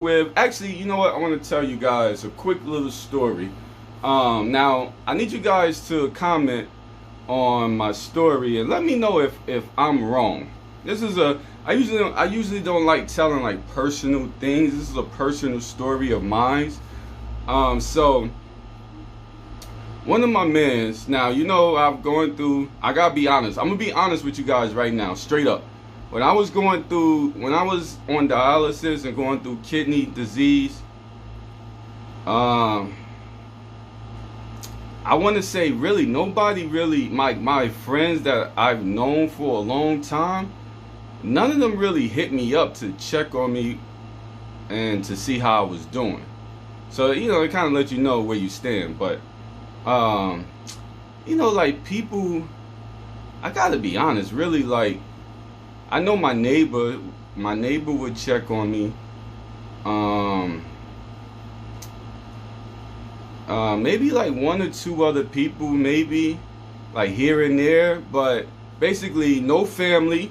with, actually, you know what? I want to tell you guys a quick little story. Now I need you guys to comment on my story and let me know if I'm wrong. This is a I usually don't like telling like personal things. This is a personal story of mine. So one of my mans. Now you know I'm going through. I gotta be honest. I'm gonna be honest with you guys right now, straight up. When I was on dialysis and going through kidney disease, I want to say really nobody really, my friends that I've known for a long time, none of them really hit me up to check on me and to see how I was doing. So it kind of lets you know where you stand. But like people, I gotta be honest, really, like, I know my neighbor would check on me. Maybe like one or two other people, maybe like here and there, but basically no family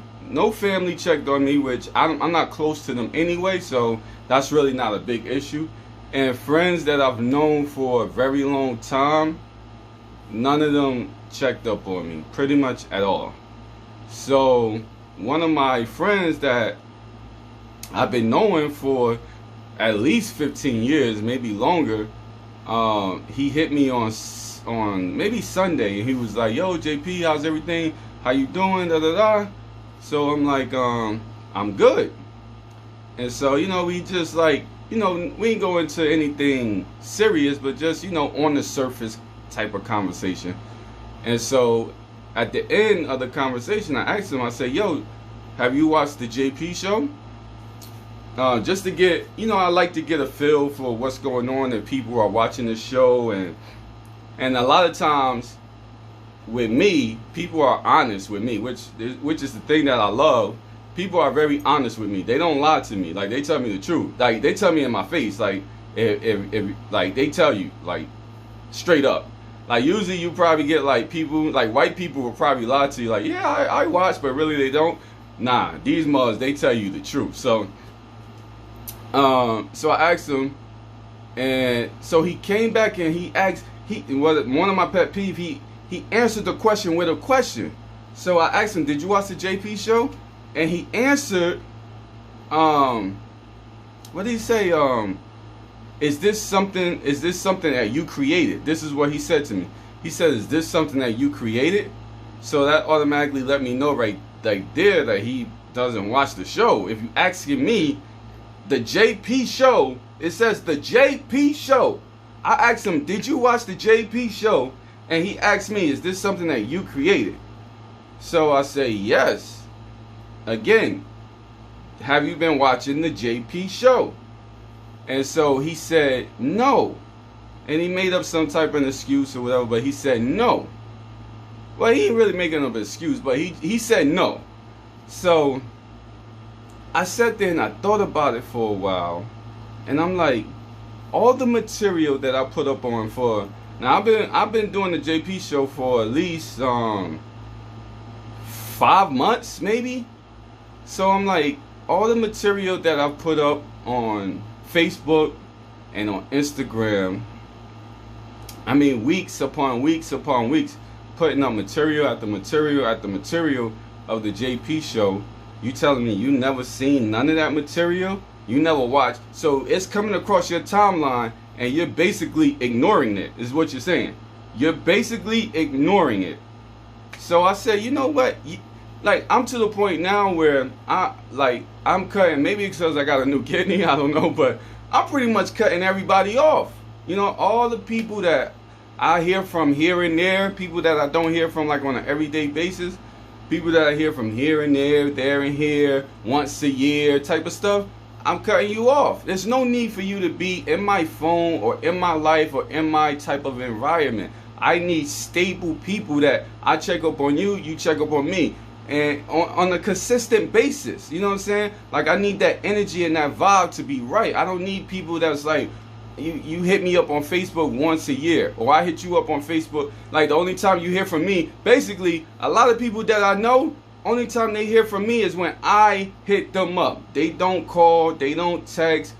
checked on me, which I'm not close to them anyway, so that's really not a big issue. And friends that I've known for a very long time, none of them checked up on me pretty much at all. So one of my friends that I've been knowing for at least 15 years, maybe longer, he hit me on maybe Sunday, and he was like, "Yo, JP, how's everything? How you doing? Da da da." So I'm like, "I'm good." And so we just like, we ain't go into anything serious, but just on the surface type of conversation. And so at the end of the conversation, I asked him, I said, "Yo, have you watched the JP show?" Just to get, I like to get a feel for what's going on, and people are watching the show. And a lot of times with me, people are honest with me, which is the thing that I love. People are very honest with me. They don't lie to me. Like, they tell me the truth. Like, they tell me in my face. Like, if like, they tell you, like, straight up. Like, usually you probably get like people, like white people will probably lie to you, like, "Yeah, I watch," but really they don't. Nah, these mugs, they tell you the truth. So I asked him, and so he came back and he asked, one of my pet peeves, he answered the question with a question. So I asked him, "Did you watch the JP show?" And he answered, what did he say? Is this something that you created? This is what he said to me. He said, "Is this something that you created?" So that automatically let me know right there that he doesn't watch the show. If you asking me, the JP show, it says the JP show. I asked him, "Did you watch the JP show?" And he asked me, "Is this something that you created?" So I say, "Yes." Again, "Have you been watching the JP show?" And so he said, "No." And he made up some type of excuse or whatever, but he said no. Well, he ain't really making up an excuse, but he said no. So I sat there and I thought about it for a while, and I'm like, all the material that I put up on for, now I've been doing the JP show for at least 5 months maybe. So I'm like, all the material that I put up on Facebook and on Instagram, I mean, weeks upon weeks upon weeks, putting up material after material after material of the JP show. You telling me you never seen none of that material? You never watched? So it's coming across your timeline and you're basically ignoring it, is what you're saying. You're basically ignoring it. So I said, you know what? Like, I'm to the point now where I'm cutting, maybe because I got a new kidney, I don't know, but I'm pretty much cutting everybody off. All the people that I hear from here and there, people that I don't hear from like on an everyday basis, people that I hear from here and there and here, once a year type of stuff, I'm cutting you off. There's no need for you to be in my phone or in my life or in my type of environment. I need stable people that I check up on you, you check up on me. And on a consistent basis, you know what I'm saying? Like, I need that energy and that vibe to be right. I don't need people that's like, you hit me up on Facebook once a year, or I hit you up on Facebook. Like, the only time you hear from me, basically, a lot of people that I know, only time they hear from me is when I hit them up. They don't call, they don't text.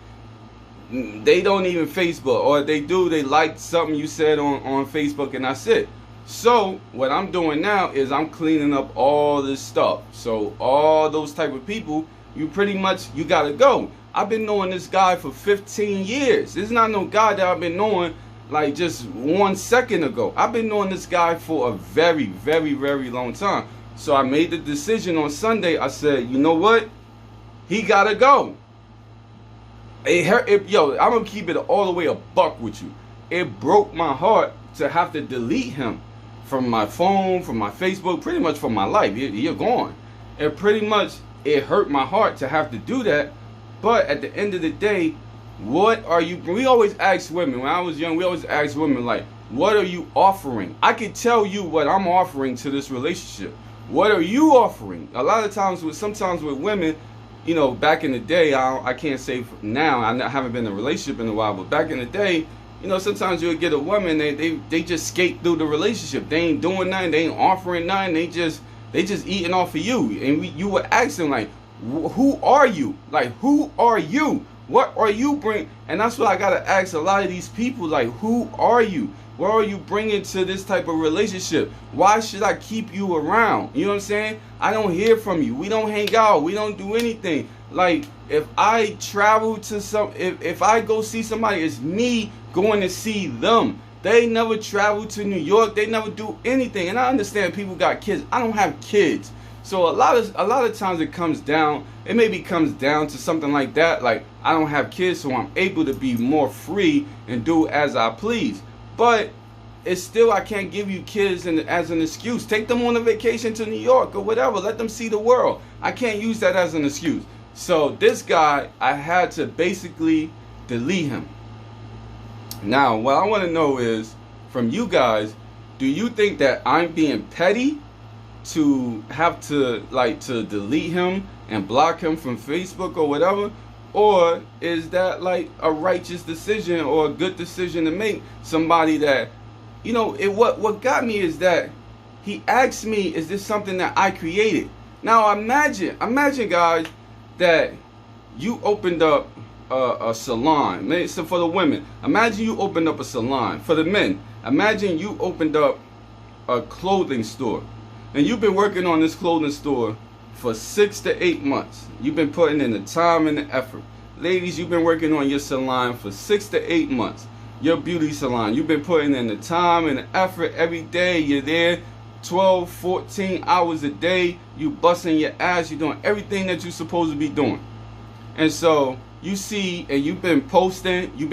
they don't even Facebook, or if they do, they like something you said on Facebook, and that's it. So what I'm doing now is I'm cleaning up all this stuff. So all those type of people, you gotta go. I've been knowing this guy for 15 years. This is not no guy that I've been knowing like just 1 second ago. I've been knowing this guy for a very, very, very long time. So I made the decision on Sunday. I said, you know what? He gotta go. Yo, I'm gonna keep it all the way a buck with you. It broke my heart to have to delete him from my phone, from my Facebook, pretty much from my life. You're gone. And pretty much it hurt my heart to have to do that. But at the end of the day, what are you? We always ask women, when I was young, we always ask women, like, what are you offering? I can tell you what I'm offering to this relationship. What are you offering? A lot of times, sometimes with women, you know, back in the day, I can't say now, I haven't been in a relationship in a while, but back in the day, you know, sometimes you'll get a woman, they just skate through the relationship. They ain't doing nothing, they ain't offering nothing, they just eating off of you. And you would ask them, like, who are you? Like, who are you? What are you bring? And that's what I gotta ask a lot of these people, like, who are you? What are you bringing to this type of relationship? Why should I keep you around? You know what I'm saying? I don't hear from you. We don't hang out. We don't do anything. Like, if I travel to if I go see somebody, it's me going to see them. They never travel to New York. They never do anything. And I understand people got kids. I don't have kids. So a lot of times it comes down to something like that. Like, I don't have kids, so I'm able to be more free and do as I please. But it's still, I can't give you kids as an excuse. Take them on a vacation to New York or whatever. Let them see the world. I can't use that as an excuse. So this guy, I had to basically delete him. Now, what I want to know is, from you guys, do you think that I'm being petty to have to delete him and block him from Facebook or whatever? Or is that like a righteous decision or a good decision to make? Somebody that, you know, what got me is that he asked me, is this something that I created? Now imagine guys, that you opened up a salon. So for the women, imagine you opened up a salon. For the men, imagine you opened up a clothing store. And you've been working on this clothing store for 6 to 8 months. You've been putting in the time and the effort. Ladies, you've been working on your salon for 6 to 8 months. Your beauty salon, you've been putting in the time and the effort every day. You're there 12, 14 hours a day. You busting your ass. You're doing everything that you're supposed to be doing. And so you see, and you've been posting your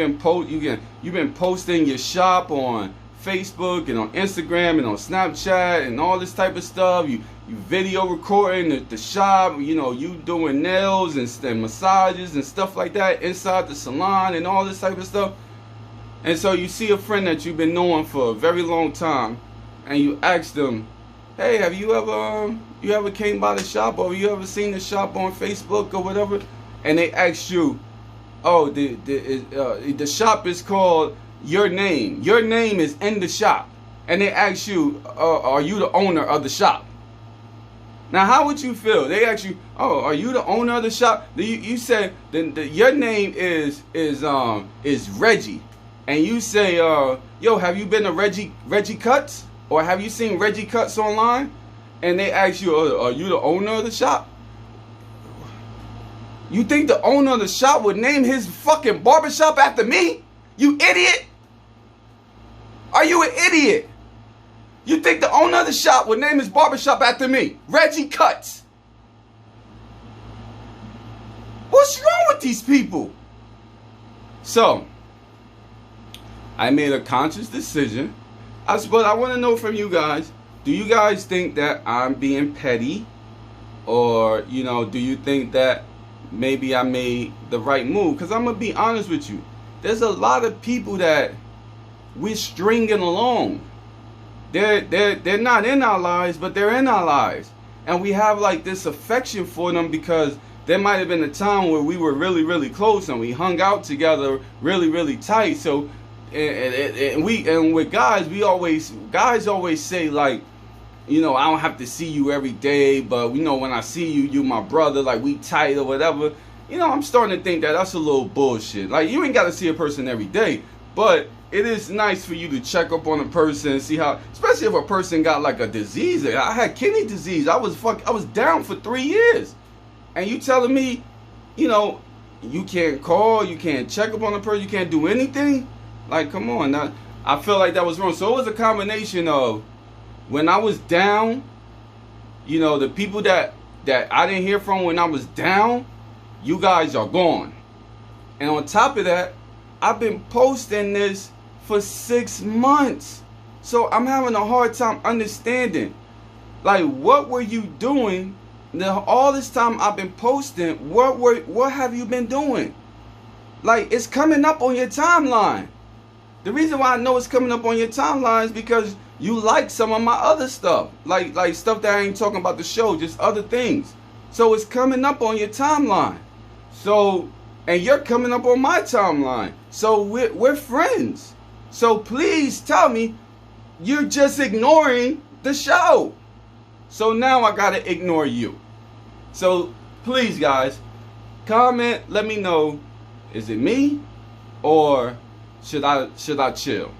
shop on Facebook and on Instagram and on Snapchat and all this type of stuff. You video recording the shop, you know, you doing nails and massages and stuff like that inside the salon and all this type of stuff. And so you see a friend that you've been knowing for a very long time, and you ask them, hey, have you ever came by the shop, or you ever seen the shop on Facebook or whatever? And they ask you, oh, the shop is called your name. Your name is in the shop. And they ask you, are you the owner of the shop? Now, how would you feel? They ask you, oh, are you the owner of the shop? You said your name is Reggie, and you say, yo, have you been to Reggie Cuts, or have you seen Reggie Cuts online? And they ask you, are you the owner of the shop? You think the owner of the shop would name his fucking barbershop after me? You idiot! Are you an idiot? You think the owner of the shop would name his barbershop after me? Reggie Cuts. What's wrong with these people? So, I made a conscious decision. But I want to know from you guys, do you guys think that I'm being petty? Or, you know, do you think that maybe I made the right move? Because I'm going to be honest with you. There's a lot of people that we're stringing along. They're not in our lives, but they're in our lives. And we have like this affection for them because there might have been a time where we were really, really close and we hung out together really, really tight. So, and with guys, guys always say, like, you know, I don't have to see you every day, but you know, when I see you, you my brother, like we tight or whatever. you know, I'm starting to think that that's a little bullshit. Like, you ain't got to see a person every day, but it is nice for you to check up on a person and see how, especially if a person got like a disease. I had kidney disease. I was down for 3 years. And you telling me, you know, you can't call, you can't check up on a person, you can't do anything? Like, come on. Now, I feel like that was wrong. So it was a combination of when I was down, you know, the people that I didn't hear from when I was down, you guys are gone. And on top of that, I've been posting this for 6 months. So I'm having a hard time understanding. Like, what were you doing? Now, all this time I've been posting, what have you been doing? Like, it's coming up on your timeline. The reason why I know it's coming up on your timeline is because you like some of my other stuff. Like stuff that I ain't talking about the show, just other things. So it's coming up on your timeline. So, and you're coming up on my timeline. So we're friends. So please tell me you're just ignoring the show. So now I gotta ignore you. So please, guys, comment, let me know, is it me or should I chill?